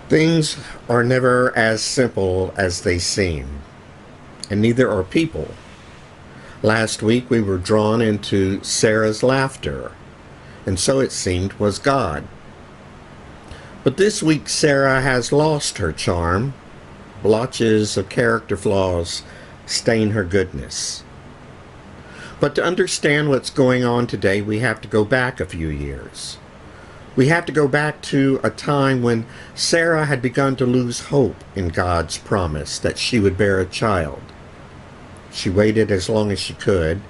Things are never as simple as they seem, and neither are people. Last week we were drawn into Sarah's laughter, and so it seemed was God. But this week Sarah has lost her charm. Blotches of character flaws stain her goodness. But to understand what's going on today, we have to go back a few years. We have to go back to a time when Sarah had begun to lose hope in God's promise that she would bear a child. She waited as long as she could,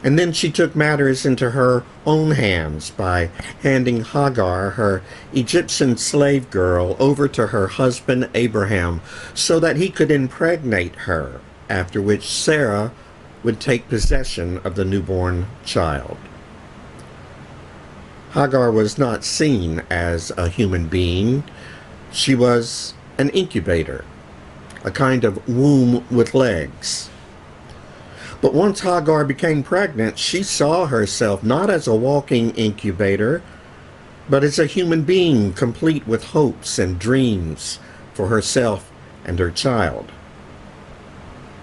and then she took matters into her own hands by handing Hagar, her Egyptian slave girl, over to her husband Abraham so that he could impregnate her, after which Sarah would take possession of the newborn child. Hagar was not seen as a human being. She was an incubator, a kind of womb with legs. But once Hagar became pregnant, she saw herself not as a walking incubator, but as a human being complete with hopes and dreams for herself and her child.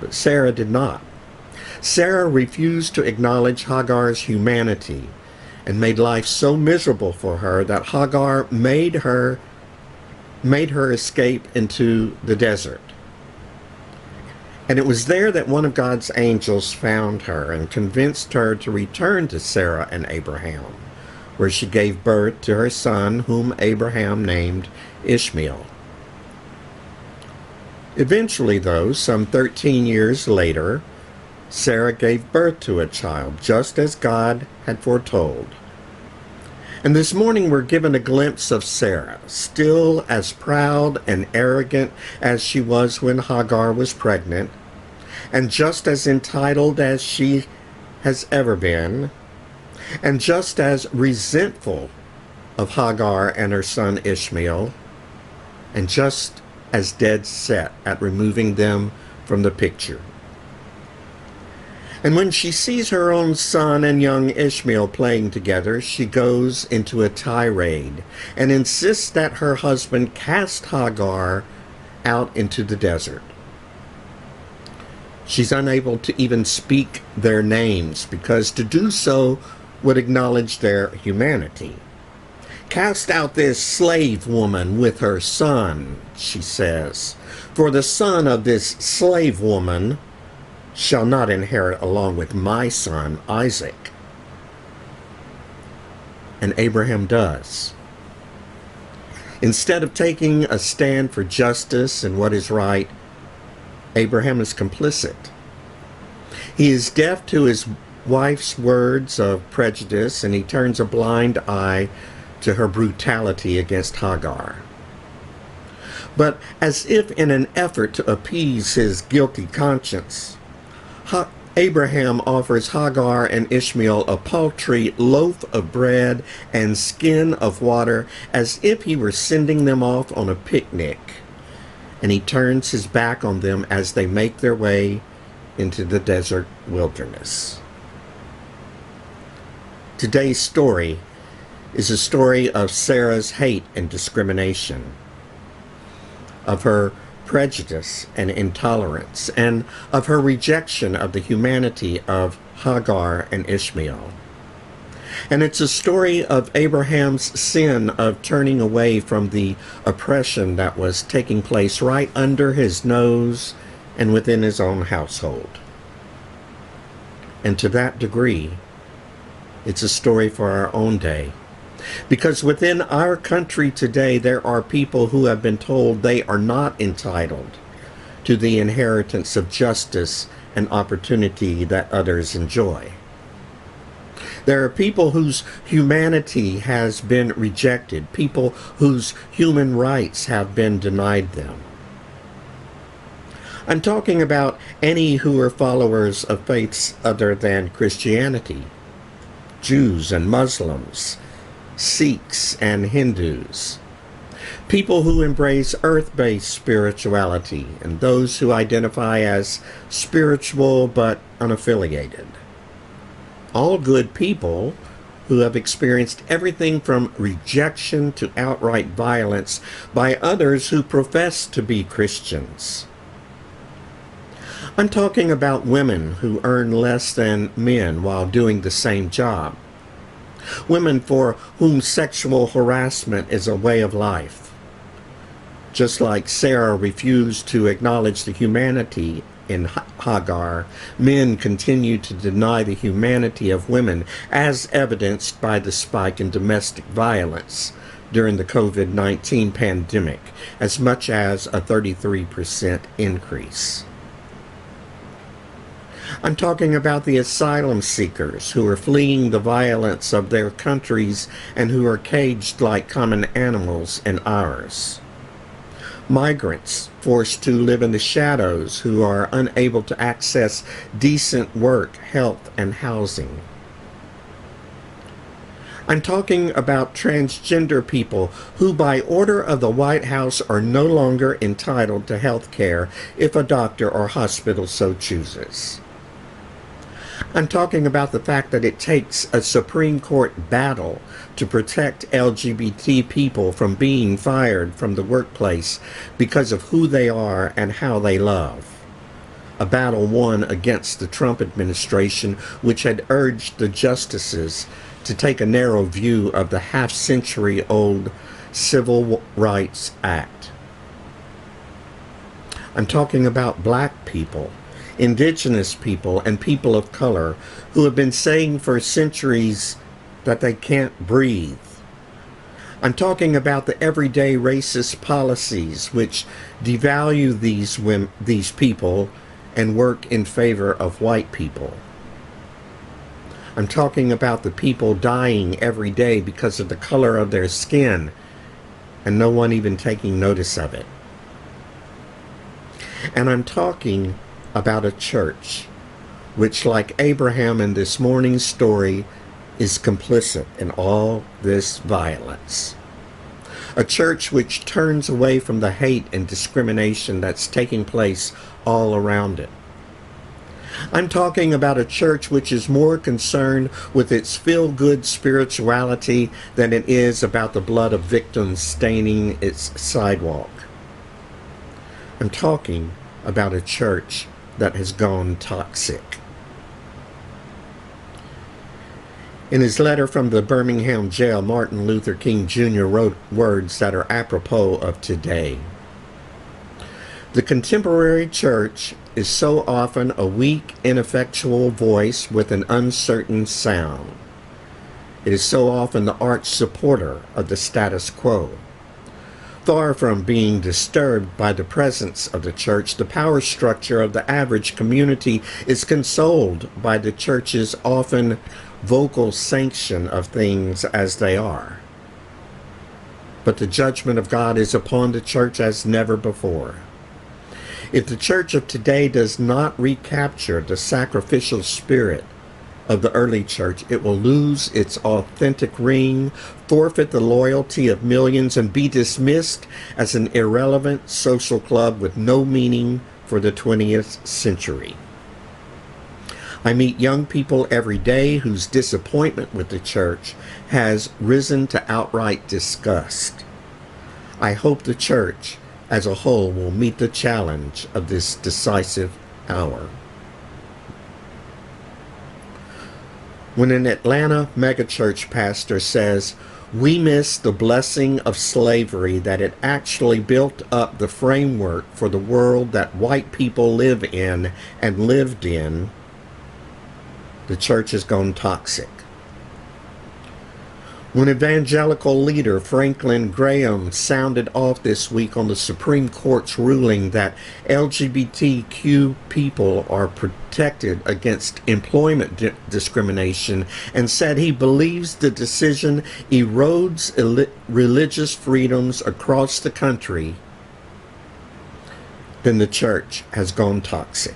But Sarah did not. Sarah refused to acknowledge Hagar's humanity and made life so miserable for her that Hagar made her escape into the desert. And it was there that one of God's angels found her and convinced her to return to Sarah and Abraham, where she gave birth to her son, whom Abraham named Ishmael. Eventually, though, some 13 years later, Sarah gave birth to a child, just as God had foretold. And this morning we're given a glimpse of Sarah, still as proud and arrogant as she was when Hagar was pregnant, and just as entitled as she has ever been, and just as resentful of Hagar and her son Ishmael, and just as dead set at removing them from the picture. And when she sees her own son and young Ishmael playing together, she goes into a tirade and insists that her husband cast Hagar out into the desert. She's unable to even speak their names because to do so would acknowledge their humanity. "Cast out this slave woman with her son," she says, "for the son of this slave woman shall not inherit along with my son Isaac." And Abraham does. Instead of taking a stand for justice and what is right, Abraham is complicit. He is deaf to his wife's words of prejudice, and he turns a blind eye to her brutality against Hagar. But as if in an effort to appease his guilty conscience, Abraham offers Hagar and Ishmael a paltry loaf of bread and skin of water as if he were sending them off on a picnic. And he turns his back on them as they make their way into the desert wilderness. Today's story is a story of Sarah's hate and discrimination, of her prejudice and intolerance, and of her rejection of the humanity of Hagar and Ishmael. And it's a story of Abraham's sin of turning away from the oppression that was taking place right under his nose and within his own household. And to that degree, it's a story for our own day. Because within our country today, there are people who have been told they are not entitled to the inheritance of justice and opportunity that others enjoy. There are people whose humanity has been rejected, people whose human rights have been denied them. I'm talking about any who are followers of faiths other than Christianity, Jews and Muslims, Sikhs and Hindus, people who embrace earth-based spirituality, and those who identify as spiritual but unaffiliated. All good people who have experienced everything from rejection to outright violence by others who profess to be Christians. I'm talking about women who earn less than men while doing the same job. Women for whom sexual harassment is a way of life. Just like Sarah refused to acknowledge the humanity in Hagar, men continue to deny the humanity of women, as evidenced by the spike in domestic violence during the COVID-19 pandemic, as much as a 33% increase. I'm talking about the asylum seekers who are fleeing the violence of their countries and who are caged like common animals in ours. Migrants forced to live in the shadows who are unable to access decent work, health, and housing. I'm talking about transgender people who, by order of the White House, are no longer entitled to health care if a doctor or hospital so chooses. I'm talking about the fact that it takes a Supreme Court battle to protect LGBT people from being fired from the workplace because of who they are and how they love. A battle won against the Trump administration, which had urged the justices to take a narrow view of the half-century-old Civil Rights Act. I'm talking about black people, indigenous people, and people of color who have been saying for centuries that they can't breathe. I'm talking about the everyday racist policies which devalue these people and work in favor of white people. I'm talking about the people dying every day because of the color of their skin and no one even taking notice of it. And I'm talking about a church which, like Abraham in this morning's story, is complicit in all this violence. A church which turns away from the hate and discrimination that's taking place all around it. I'm talking about a church which is more concerned with its feel-good spirituality than it is about the blood of victims staining its sidewalk. I'm talking about a church that has gone toxic. In his letter from the Birmingham jail, Martin Luther King Jr. wrote words that are apropos of today. The contemporary church is so often a weak, ineffectual voice with an uncertain sound. It is so often the arch supporter of the status quo. Far from being disturbed by the presence of the church, the power structure of the average community is consoled by the church's often vocal sanction of things as they are. But the judgment of God is upon the church as never before. If the church of today does not recapture the sacrificial spirit of the early church, it will lose its authentic ring, forfeit the loyalty of millions, and be dismissed as an irrelevant social club with no meaning for the 20th century. I meet young people every day whose disappointment with the church has risen to outright disgust. I hope the church as a whole will meet the challenge of this decisive hour. When an Atlanta megachurch pastor says, "We miss the blessing of slavery, that it actually built up the framework for the world that white people live in and lived in," the church has gone toxic. When evangelical leader Franklin Graham sounded off this week on the Supreme Court's ruling that LGBTQ people are protected against employment discrimination and said he believes the decision erodes religious freedoms across the country, then the church has gone toxic.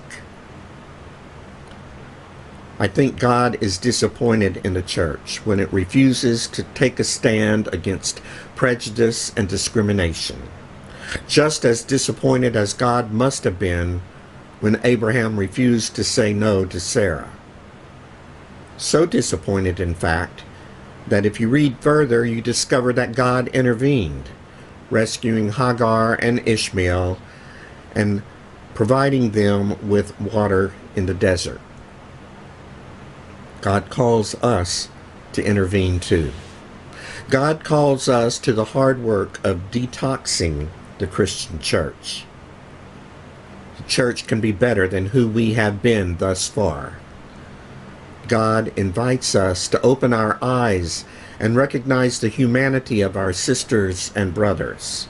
I think God is disappointed in the church when it refuses to take a stand against prejudice and discrimination, just as disappointed as God must have been when Abraham refused to say no to Sarah. So disappointed, in fact, that if you read further, you discover that God intervened, rescuing Hagar and Ishmael and providing them with water in the desert. God calls us to intervene too. God calls us to the hard work of detoxing the Christian church. The church can be better than who we have been thus far. God invites us to open our eyes and recognize the humanity of our sisters and brothers.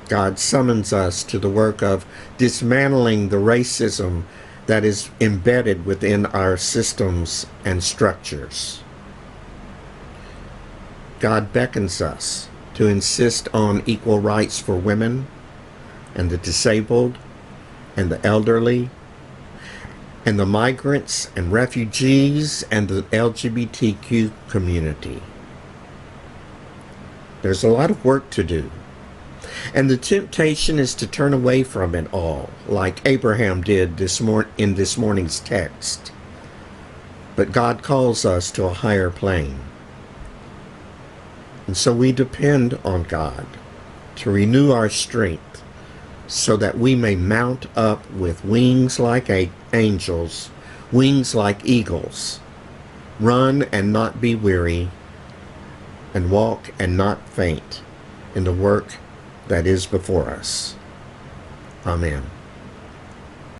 God summons us to the work of dismantling the racism that is embedded within our systems and structures. God beckons us to insist on equal rights for women and the disabled and the elderly and the migrants and refugees and the LGBTQ community. There's a lot of work to do. And the temptation is to turn away from it all, like Abraham did in this morning's text. But God calls us to a higher plane. And so we depend on God to renew our strength so that we may mount up with wings like angels, wings like eagles, run and not be weary, and walk and not faint in the work that is before us. Amen.